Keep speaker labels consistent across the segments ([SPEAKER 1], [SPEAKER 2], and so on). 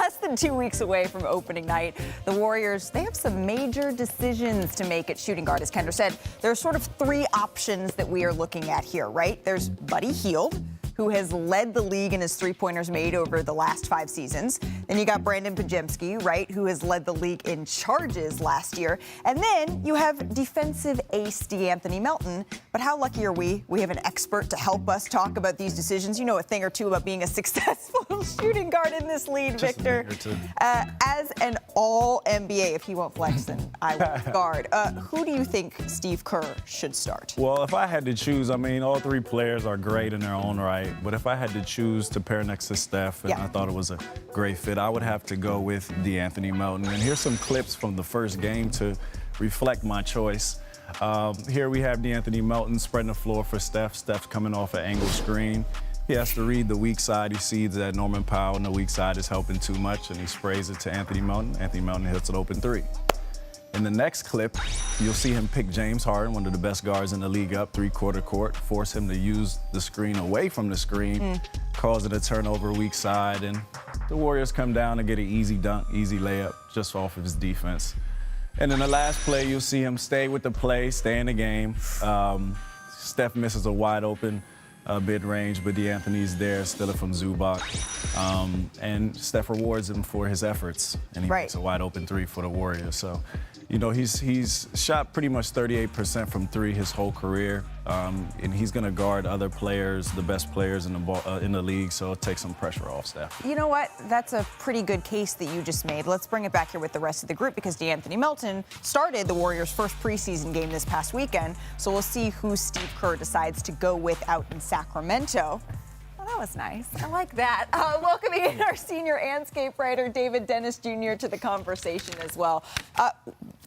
[SPEAKER 1] less than 2 weeks away from opening night, the Warriors, they have some major decisions to make at shooting guard. As Kendra said, there are sort of three options that we are looking at here, right? There's Buddy Hield, who has led the league in his three-pointers made over the last 5 seasons. Then you got Brandon Podziemski, right, who has led the league in charges last year. And then you have defensive ace DeAnthony Melton. But how lucky are we? We have an expert to help us talk about these decisions. You know a thing or two about being a successful shooting guard in this league, Victor. As an all-NBA, if he won't flex, then I will guard. Who do you think Steve Kerr should start?
[SPEAKER 2] Well, if I had to choose, I mean, all 3 players are great in their own right. But if I had to choose to pair next to Steph, and I thought it was a great fit, I would have to go with DeAnthony Melton. And here's some clips from the first game to reflect my choice. Here we have DeAnthony Melton spreading the floor for Steph. Steph's coming off an angle screen. He has to read the weak side. He sees that Norman Powell on the weak side is helping too much, and he sprays it to Anthony Melton. Anthony Melton hits an open 3. In the next clip, you'll see him pick James Harden, one of the best guards in the league, up 3/4 court, force him to use the screen away from the screen, cause it a turnover weak side, and the Warriors come down and get an easy dunk, easy layup, just off of his defense. And in the last play, you'll see him stay with the play, stay in the game. Steph misses a wide open mid-range, but DeAnthony's there, steal it from Zubac. And Steph rewards him for his efforts, and he makes a wide open 3 for the Warriors. So, you know, he's shot pretty much 38% from 3 his whole career, and he's going to guard other players, the best players in the league, so it takes some pressure off Steph.
[SPEAKER 1] You know what? That's a pretty good case that you just made. Let's bring it back here with the rest of the group, because DeAnthony Melton started the Warriors' first preseason game this past weekend, so we'll see who Steve Kerr decides to go with out in Sacramento. That was nice. I like that. Welcoming in our senior Anscape writer, David Dennis Jr., to the conversation as well.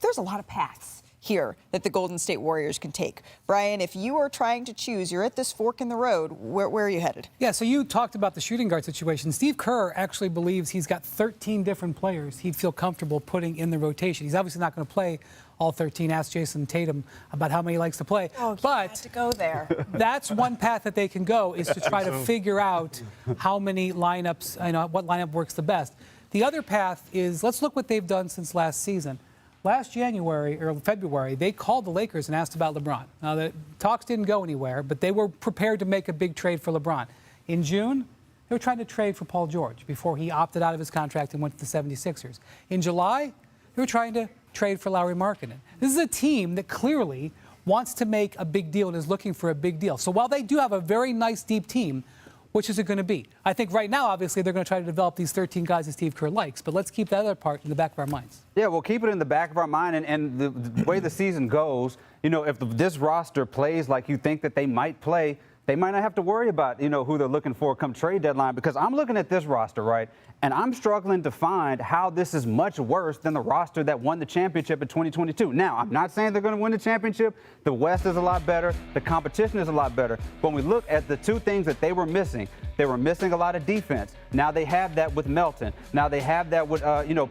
[SPEAKER 1] There's a lot of paths here that the Golden State Warriors can take. Brian, if you are trying to choose, you're at this fork in the road. Where are you headed?
[SPEAKER 3] Yeah, so you talked about the shooting guard situation. Steve Kerr actually believes he's got 13 different players he'd feel comfortable putting in the rotation. He's obviously not going to play all 13. Ask Jason Tatum about how many he likes to play.
[SPEAKER 1] Oh,
[SPEAKER 3] but
[SPEAKER 1] to go there.
[SPEAKER 3] That's one path that they can go, is to try to figure out how many lineups, what lineup works the best. The other path is, let's look what they've done since last season. Last January or February, they called the Lakers and asked about LeBron. Now, the talks didn't go anywhere, but they were prepared to make a big trade for LeBron. In June, they were trying to trade for Paul George before he opted out of his contract and went to the 76ers. In July, they were trying to trade for Lauri Markkanen. This is a team that clearly wants to make a big deal and is looking for a big deal. So while they do have a very nice, deep team, which is it going to be? I think right now, obviously, they're going to try to develop these 13 guys that Steve Kerr likes, but let's keep that other part in the back of our minds.
[SPEAKER 4] Yeah, we'll keep it in the back of our mind, and the way the season goes, you know, if this roster plays like you think that they might play, they might not have to worry about, you know, who they're looking for come trade deadline, because I'm looking at this roster, right, and I'm struggling to find how this is much worse than the roster that won the championship in 2022. Now, I'm not saying they're going to win the championship. The West is a lot better. The competition is a lot better. But when we look at the 2 things that they were missing a lot of defense. Now they have that with Melton. Now they have that with,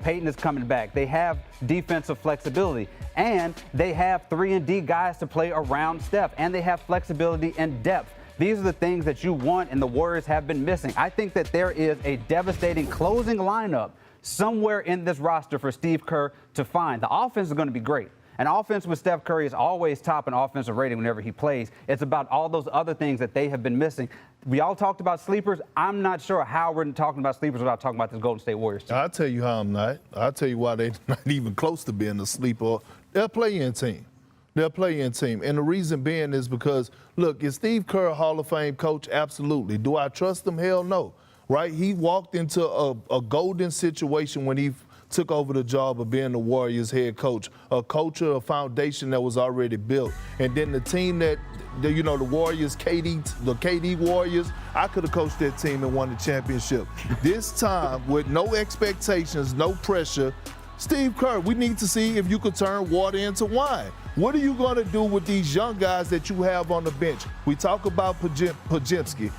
[SPEAKER 4] Peyton is coming back. They have defensive flexibility. And they have 3-and-D guys to play around Steph. And they have flexibility and depth. These are the things that you want, and the Warriors have been missing. I think that there is a devastating closing lineup somewhere in this roster for Steve Kerr to find. The offense is going to be great. An offense with Steph Curry is always top in offensive rating whenever he plays. It's about all those other things that they have been missing. We all talked about sleepers. I'm not sure how we're talking about sleepers without talking about this Golden State Warriors team.
[SPEAKER 5] I'll tell you how I'm not. I'll tell you why they're not even close to being a sleeper. They're a play-in team. They're a play-in team. And the reason being is because, look, is Steve Kerr a Hall of Fame coach? Absolutely. Do I trust him? Hell no. Right? He walked into a golden situation when he took over the job of being the Warriors head coach, a culture, a foundation that was already built. And then the team that, the Warriors, the KD Warriors, I could have coached that team and won the championship. This time, with no expectations, no pressure, Steve Kerr, we need to see if you could turn water into wine. What are you going to do with these young guys that you have on the bench? We talk about Podziemski.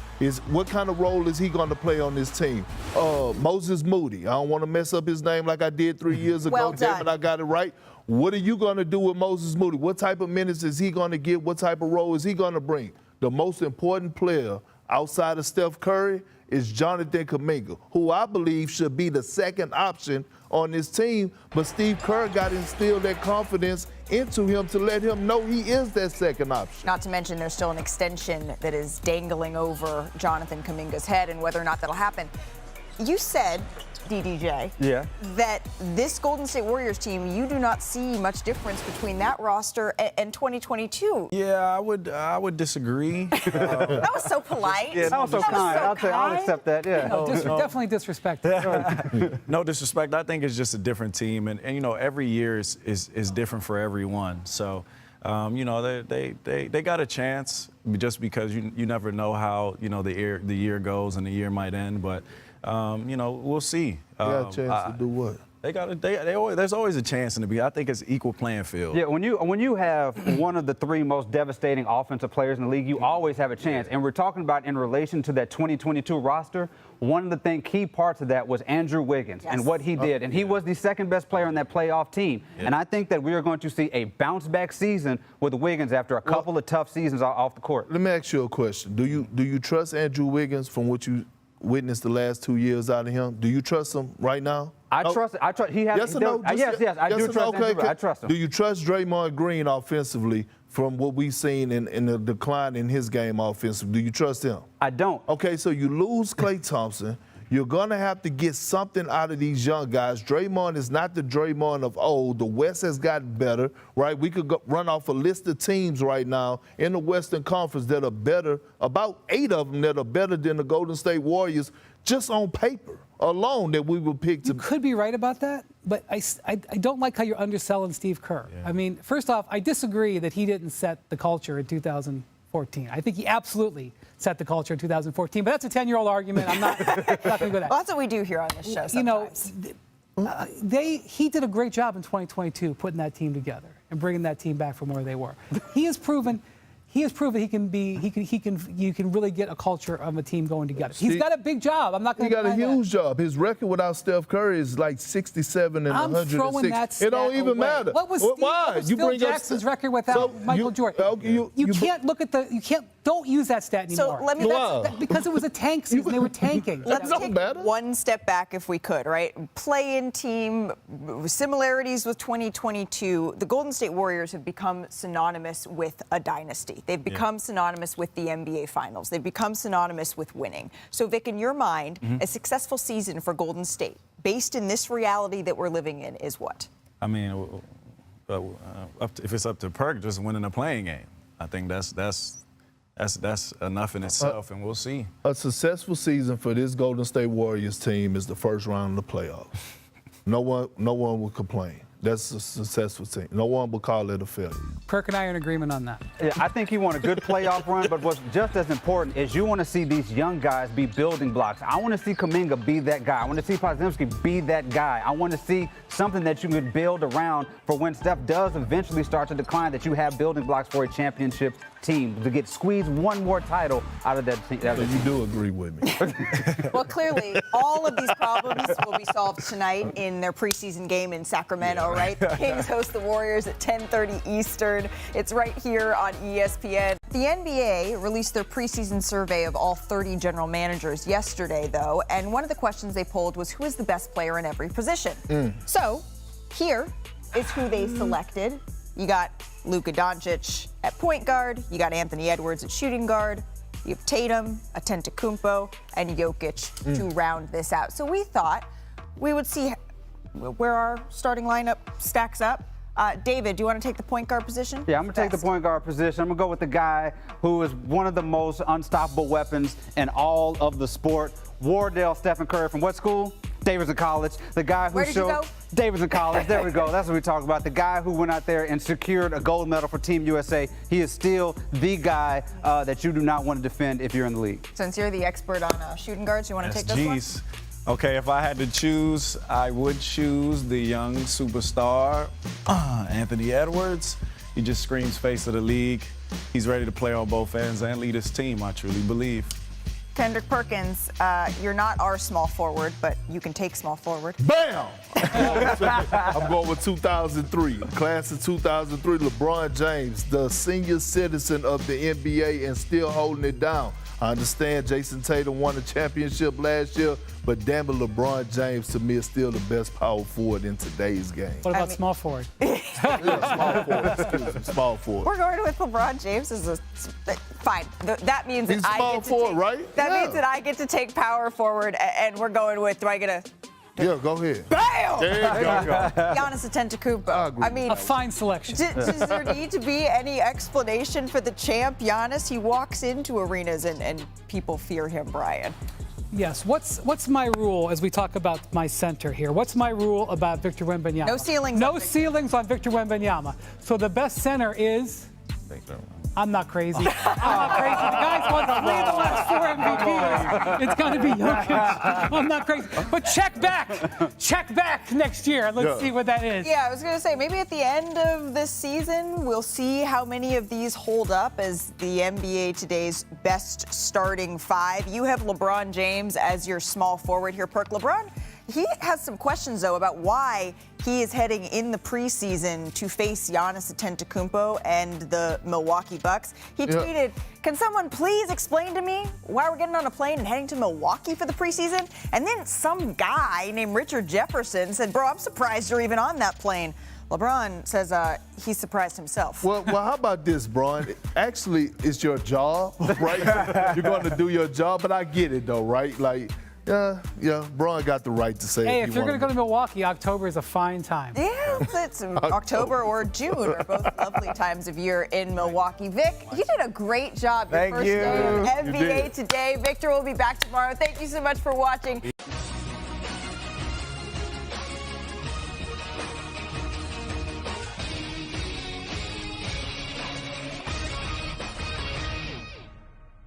[SPEAKER 5] What kind of role is he going to play on this team? Moses Moody. I don't want to mess up his name like I did 3 years ago.
[SPEAKER 1] Well done.
[SPEAKER 5] Damn it, I got it right. What are you going to do with Moses Moody? What type of minutes is he going to get? What type of role is he going to bring? The most important player outside of Steph Curry is Jonathan Kuminga, who I believe should be the second option on this team, but Steve Kerr got to instill that confidence into him to let him know he is that second option.
[SPEAKER 1] Not to mention there's still an extension that is dangling over Jonathan Kuminga's head, and whether or not that'll happen. You said, DDJ, that this Golden State Warriors team, you do not see much difference between that roster and 2022.
[SPEAKER 2] Yeah, I would disagree.
[SPEAKER 1] That was so polite.
[SPEAKER 4] That was so kind. I'll accept that. Yeah.
[SPEAKER 3] No, definitely disrespectful.
[SPEAKER 2] No disrespect. I think it's just a different team, and you know, every year is different for everyone. So, you know, they got a chance just because you never know how, you know, the year goes and the year might end, but. You know, we'll see.
[SPEAKER 5] They got a chance to do what?
[SPEAKER 2] There's always a chance in the beginning. I think it's equal playing field.
[SPEAKER 4] Yeah, when you have one of the three most devastating offensive players in the league, you always have a chance. And we're talking about in relation to that 2022 roster, one of the key parts of that was Andrew Wiggins and what he did. And he was the second best player on that playoff team. Yeah. And I think that we are going to see a bounce-back season with Wiggins after a couple of tough seasons off the court.
[SPEAKER 5] Let me ask you a question. Do you trust Andrew Wiggins from what you witnessed the last 2 years out of him? Do you trust him right now?
[SPEAKER 4] I trust. He has.
[SPEAKER 5] Yes or no?
[SPEAKER 4] Yes. I do trust him. I trust him.
[SPEAKER 5] Do you trust Draymond Green offensively from what we've seen in the decline in his game offensively? Do you trust him?
[SPEAKER 4] I don't.
[SPEAKER 5] Okay, so you lose Klay Thompson. You're going to have to get something out of these young guys. Draymond is not the Draymond of old. The West has gotten better, right? We could run off a list of teams right now in the Western Conference that are better, about 8 of them that are better than the Golden State Warriors just on paper alone that we would pick to.
[SPEAKER 3] You could be right about that, but I don't like how you're underselling Steve Kerr. Yeah. I mean, first off, I disagree that he didn't set the culture in 2014. I think he absolutely set the culture in 2014, but that's a 10-year-old argument. I'm not going to go that.
[SPEAKER 1] Well, that's what we do here on this show sometimes.
[SPEAKER 3] You know, he did a great job in 2022 putting that team together and bringing that team back from where they were. He has proven you can really get a culture of a team going together. He's got a big job. I'm not going to.
[SPEAKER 5] He got a huge job. His record without Steph Curry is like 67 and 106.
[SPEAKER 3] I'm throwing that stat
[SPEAKER 5] It don't even matter.
[SPEAKER 3] What was Phil Jackson's record without Michael Jordan? You can't look at don't use that stat anymore.
[SPEAKER 1] So let me.
[SPEAKER 3] Because it was a tank season. They were tanking.
[SPEAKER 1] Let's take one step back if we could, right? Play-in team, similarities with 2022. The Golden State Warriors have become synonymous with a dynasty. They've become synonymous with the NBA Finals. They've become synonymous with winning. So, Vic, in your mind, a successful season for Golden State, based in this reality that we're living in, is what?
[SPEAKER 2] I mean, if it's up to Perk, just winning a playing game. I think that's enough in itself, and we'll see.
[SPEAKER 5] A successful season for this Golden State Warriors team is the first round of the playoffs. No one will complain. That's a successful team. No one will call it a failure.
[SPEAKER 3] Perk and I are in agreement on that.
[SPEAKER 4] Yeah, I think he won a good playoff run, but what's just as important is you want to see these young guys be building blocks. I want to see Kuminga be that guy. I want to see Podziemski be that guy. I want to see something that you can build around for when Steph does eventually start to decline, that you have building blocks for a championship team to squeeze one more title out of that team.
[SPEAKER 5] You do agree with me.
[SPEAKER 1] Well, clearly, all of these problems will be solved tonight in their preseason game in Sacramento, right? The Kings host the Warriors at 10:30 Eastern. It's right here on ESPN. The NBA released their preseason survey of all 30 general managers yesterday, though, and one of the questions they polled was who is the best player in every position. So here is who they selected. You got Luka Doncic at point guard. You got Anthony Edwards at shooting guard. You have Tatum, Antetokounmpo, and Jokic to round this out. So we thought we would see where our starting lineup stacks up. David, do you want to take the point guard position?
[SPEAKER 4] Yeah, I'm going to take the point guard position. I'm going to go with the guy who is one of the most unstoppable weapons in all of the sport. Wardell Stephen Curry from what school? Davidson College. The guy who
[SPEAKER 1] Where did you go?
[SPEAKER 4] Davidson College. There we go. That's what we talk about. The guy who went out there and secured a gold medal for Team USA. He is still the guy that you do not want to defend if you're in the league.
[SPEAKER 1] Since you're the expert on shooting guards, you want to take this one?
[SPEAKER 2] Okay, if I had to choose, I would choose the young superstar, Anthony Edwards. He just screams face of the league. He's ready to play on both ends and lead his team, I truly believe.
[SPEAKER 1] Kendrick Perkins, you're not our small forward, but you can take small forward.
[SPEAKER 5] Bam! I'm going with 2003. Class of 2003, LeBron James, the senior citizen of the NBA and still holding it down. I understand Jason Tatum won a championship last year, but damn it, LeBron James to me is still the best power forward in today's game.
[SPEAKER 3] What about small forward?
[SPEAKER 5] Small forward, excuse me, small forward.
[SPEAKER 1] We're going with LeBron James as a fine. That means
[SPEAKER 5] He's
[SPEAKER 1] that I
[SPEAKER 5] small
[SPEAKER 1] get to
[SPEAKER 5] forward,
[SPEAKER 1] take,
[SPEAKER 5] right?
[SPEAKER 1] That
[SPEAKER 5] Yeah.
[SPEAKER 1] means that I get to take power forward, and we're going with. Do I get a?
[SPEAKER 5] Yeah, go ahead.
[SPEAKER 1] Bam!
[SPEAKER 5] There you go.
[SPEAKER 1] Giannis Antetokounmpo. I mean,
[SPEAKER 3] A fine selection.
[SPEAKER 1] does there need to be any explanation for the champ Giannis? He walks into arenas and people fear him, Brian.
[SPEAKER 3] Yes. What's my rule as we talk about my center here? What's my rule about Victor Wembanyama?
[SPEAKER 1] No ceilings
[SPEAKER 3] No
[SPEAKER 1] on Victor.
[SPEAKER 3] ceilings on Victor Wembanyama. So the best center is. I'm not crazy. I'm not crazy. The guys won 3 of the last 4 MVPs. It's going to be Jokic. I'm not crazy. But check back next year. Let's see what that is.
[SPEAKER 1] Yeah, I was going to say, maybe at the end of this season, we'll see how many of these hold up as the NBA Today's best starting 5. You have LeBron James as your small forward here, Perk. LeBron, he has some questions, though, about why he is heading in the preseason to face Giannis Antetokounmpo and the Milwaukee Bucks. He tweeted, "Can someone please explain to me why we're getting on a plane and heading to Milwaukee for the preseason?" And then some guy named Richard Jefferson said, "Bro, I'm surprised you're even on that plane." LeBron says he's surprised himself.
[SPEAKER 5] Well, how about this, Brian? Actually, it's your job, right? You're going to do your job, but I get it, though, right? Like, yeah, Braun got the right to say
[SPEAKER 3] Hey,
[SPEAKER 5] it.
[SPEAKER 3] if you're going to go to Milwaukee, October is a fine time.
[SPEAKER 1] Yeah, it's October or June are both lovely times of year in Milwaukee. Vic, you did a great job your
[SPEAKER 2] Thank
[SPEAKER 1] first
[SPEAKER 2] you.
[SPEAKER 1] day of
[SPEAKER 2] You
[SPEAKER 1] NBA
[SPEAKER 2] did.
[SPEAKER 1] Today. Victor will be back tomorrow. Thank you so much for watching.